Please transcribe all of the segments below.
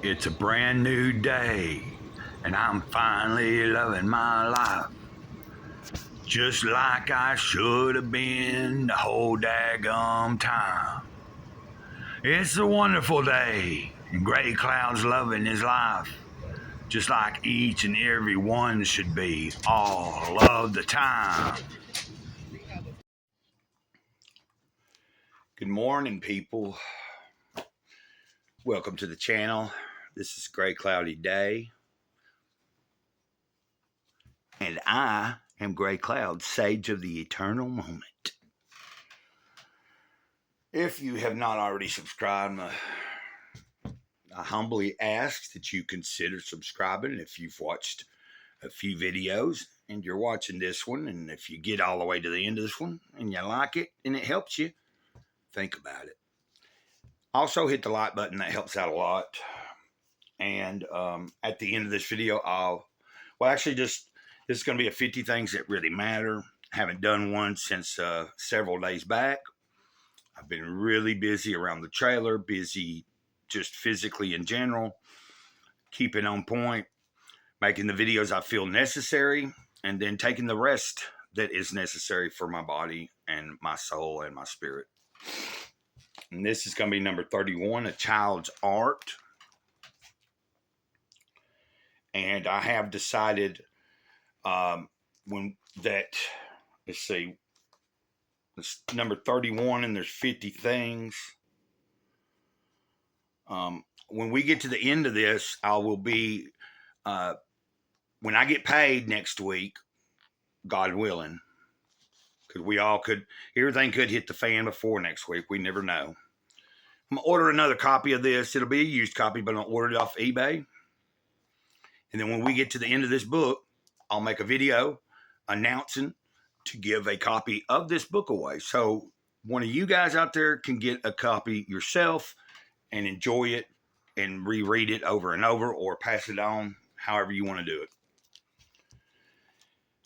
It's a brand new day, and I'm finally loving my life. Just like I should have been the whole daggum time. It's a wonderful day, and Gray Cloud's loving his life. Just like each and every one should be, all of the time. Good morning, people. Welcome to the channel. This is Gray Cloudy Day. And I am Gray Cloud, Sage of the Eternal Moment. If you have not already subscribed, I humbly ask that you consider subscribing if you've watched a few videos and you're watching this one, and if you get all the way to the end of this one and you like it and it helps you, think about it. Also hit the like button, that helps out a lot. And at the end of this video, this is going to be a 50 things that really matter. I haven't done one since several days back. I've been really busy around the trailer, busy just physically in general, keeping on point, making the videos I feel necessary, and then taking the rest that is necessary for my body and my soul and my spirit. And this is going to be number 31, A Child's Art. And I have decided it's number 31 and there's 50 things. When we get to the end of this, I will be, when I get paid next week, God willing, because everything could hit the fan before next week. We never know. I'm going to order another copy of this. It'll be a used copy, but I'll order it off eBay. And then when we get to the end of this book, I'll make a video announcing to give a copy of this book away. So one of you guys out there can get a copy yourself and enjoy it and reread it over and over, or pass it on, however you want to do it.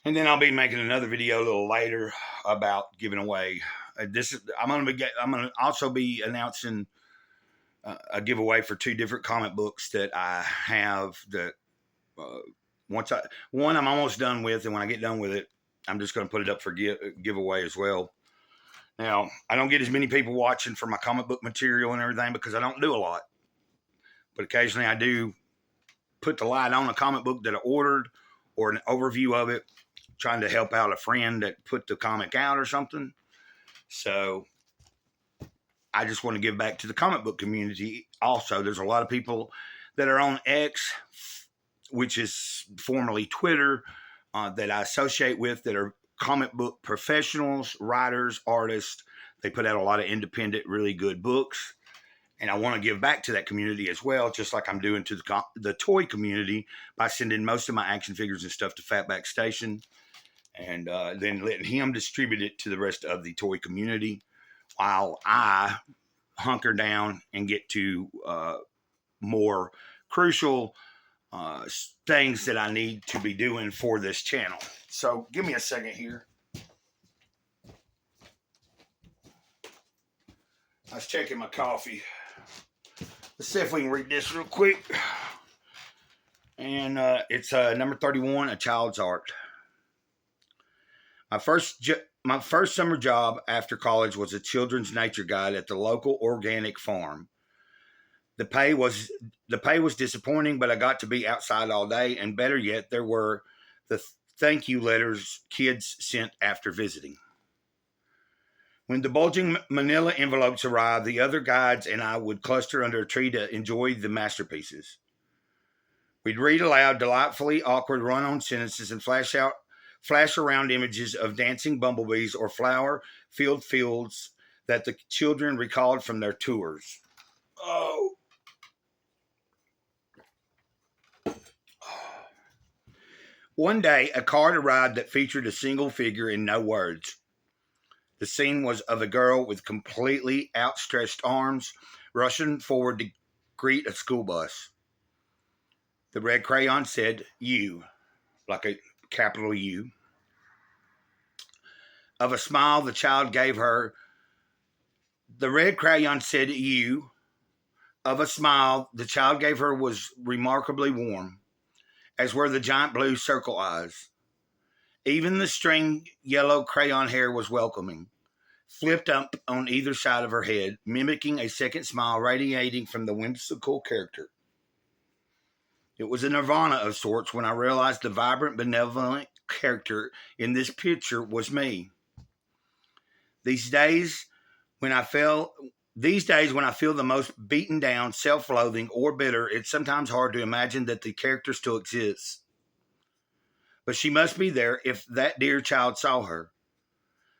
And then I'll be making another video a little later about giving away. I'm going to also be announcing a giveaway for 2 different comic books that I have. That one I'm almost done with, and when I get done with it, I'm just going to put it up for giveaway as well. Now, I don't get as many people watching for my comic book material and everything because I don't do a lot. But occasionally I do put the light on a comic book that I ordered, or an overview of it, trying to help out a friend that put the comic out or something. So I just want to give back to the comic book community. Also, there's a lot of people that are on X, which is formerly Twitter, that I associate with, that are comic book professionals, writers, artists. They put out a lot of independent, really good books. And I want to give back to that community as well, just like I'm doing to the toy community by sending most of my action figures and stuff to Fatback Station, and then letting him distribute it to the rest of the toy community while I hunker down and get to more crucial things that I need to be doing for this channel. So give me a second here. I was checking my coffee. Let's see if we can read this real quick. And it's number 31, A Child's Art. My first summer job after college was a children's nature guide at the local organic farm. The pay was disappointing, but I got to be outside all day, and better yet, there were the thank you letters kids sent after visiting. When the bulging manila envelopes arrived, the other guides and I would cluster under a tree to enjoy the masterpieces. We'd read aloud delightfully awkward run-on sentences and flash around images of dancing bumblebees or flower-filled fields that the children recalled from their tours. Oh. One day, a card arrived that featured a single figure and no words. The scene was of a girl with completely outstretched arms rushing forward to greet a school bus. The red crayon said, "You," like a capital U. Of a smile the child gave her, the red crayon said, "You," of a smile the child gave her was remarkably warm, as were the giant blue circle eyes. Even the string yellow crayon hair was welcoming, flipped up on either side of her head, mimicking a second smile radiating from the whimsical character. It was a nirvana of sorts when I realized the vibrant, benevolent character in this picture was me. These days, when I feel the most beaten down, self-loathing, or bitter, it's sometimes hard to imagine that the character still exists. But she must be there if that dear child saw her.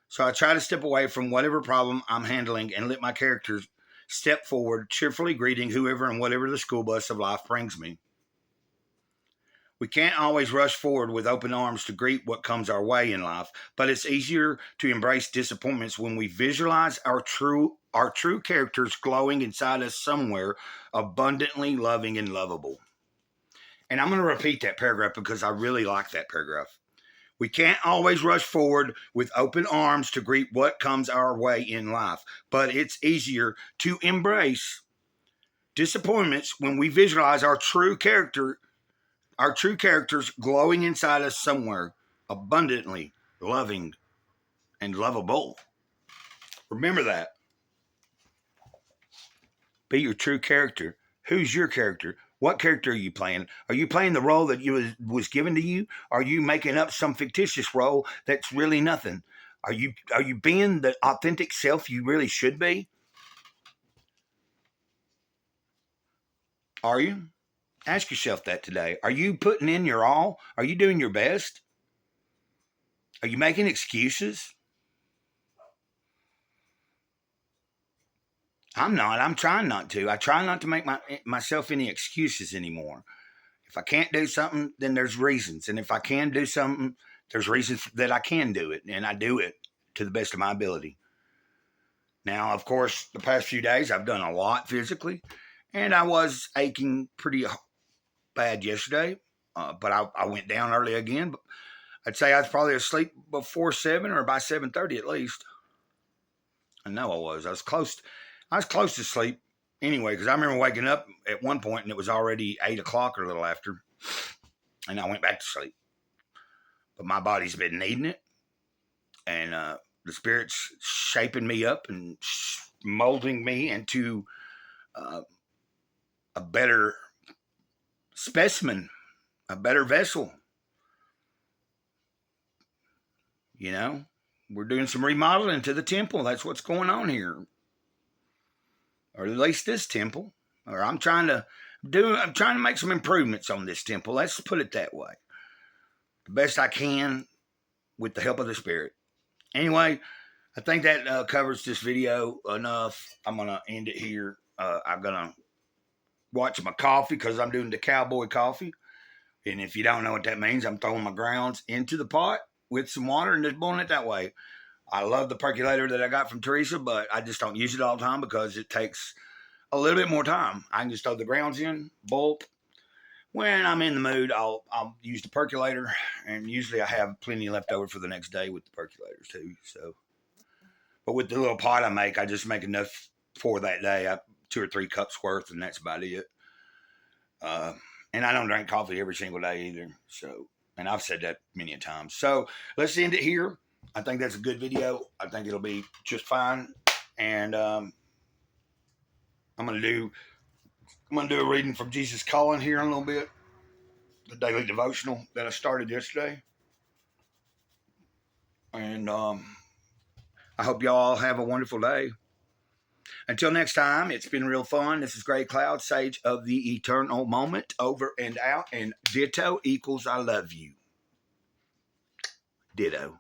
So I try to step away from whatever problem I'm handling and let my characters step forward, cheerfully greeting whoever and whatever the school bus of life brings me. We can't always rush forward with open arms to greet what comes our way in life, but it's easier to embrace disappointments when we visualize our true characters glowing inside us somewhere, abundantly loving and lovable. And I'm going to repeat that paragraph because I really like that paragraph. We can't always rush forward with open arms to greet what comes our way in life, but it's easier to embrace disappointments when we visualize our true characters glowing inside us somewhere, abundantly loving and lovable. Remember that. Be your true character. Who's your character? What character are you playing? Are you playing the role that was given to you? Are you making up some fictitious role that's really nothing? Are you being the authentic self you really should be? Are you? Ask yourself that today. Are you putting in your all? Are you doing your best? Are you making excuses? I'm not. I'm trying not to. I try not to make myself any excuses anymore. If I can't do something, then there's reasons. And if I can do something, there's reasons that I can do it. And I do it to the best of my ability. Now, of course, the past few days, I've done a lot physically. And I was aching pretty bad yesterday. But I went down early again. But I'd say I was probably asleep before 7 or by 7:30 at least. I know I was. I was close to sleep anyway, because I remember waking up at one point and it was already 8 o'clock or a little after, and I went back to sleep. But my body's been needing it, and the Spirit's shaping me up and molding me into a better specimen, a better vessel. You know, we're doing some remodeling to the temple. That's what's going on here. Or at least this temple. Or I'm trying to make some improvements on this temple. Let's put it that way. The best I can with the help of the Spirit. Anyway, I think that covers this video enough. I'm going to end it here. I'm going to watch my coffee because I'm doing the cowboy coffee. And if you don't know what that means, I'm throwing my grounds into the pot with some water and just boiling it that way. I love the percolator that I got from Teresa, but I just don't use it all the time because it takes a little bit more time. I can just throw the grounds in, boil. When I'm in the mood, I'll use the percolator, and usually I have plenty left over for the next day with the percolators too. So, but with the little pot I make, I just make enough for that day. 2 or 3 cups worth, and that's about it. And I don't drink coffee every single day either. So, and I've said that many a times. So let's end it here. I think that's a good video. I think it'll be just fine. And I'm gonna do a reading from Jesus Calling here in a little bit. The daily devotional that I started yesterday. And I hope y'all have a wonderful day. Until next time, it's been real fun. This is Gray Cloud, Sage of the Eternal Moment, over and out. And ditto equals I love you. Ditto.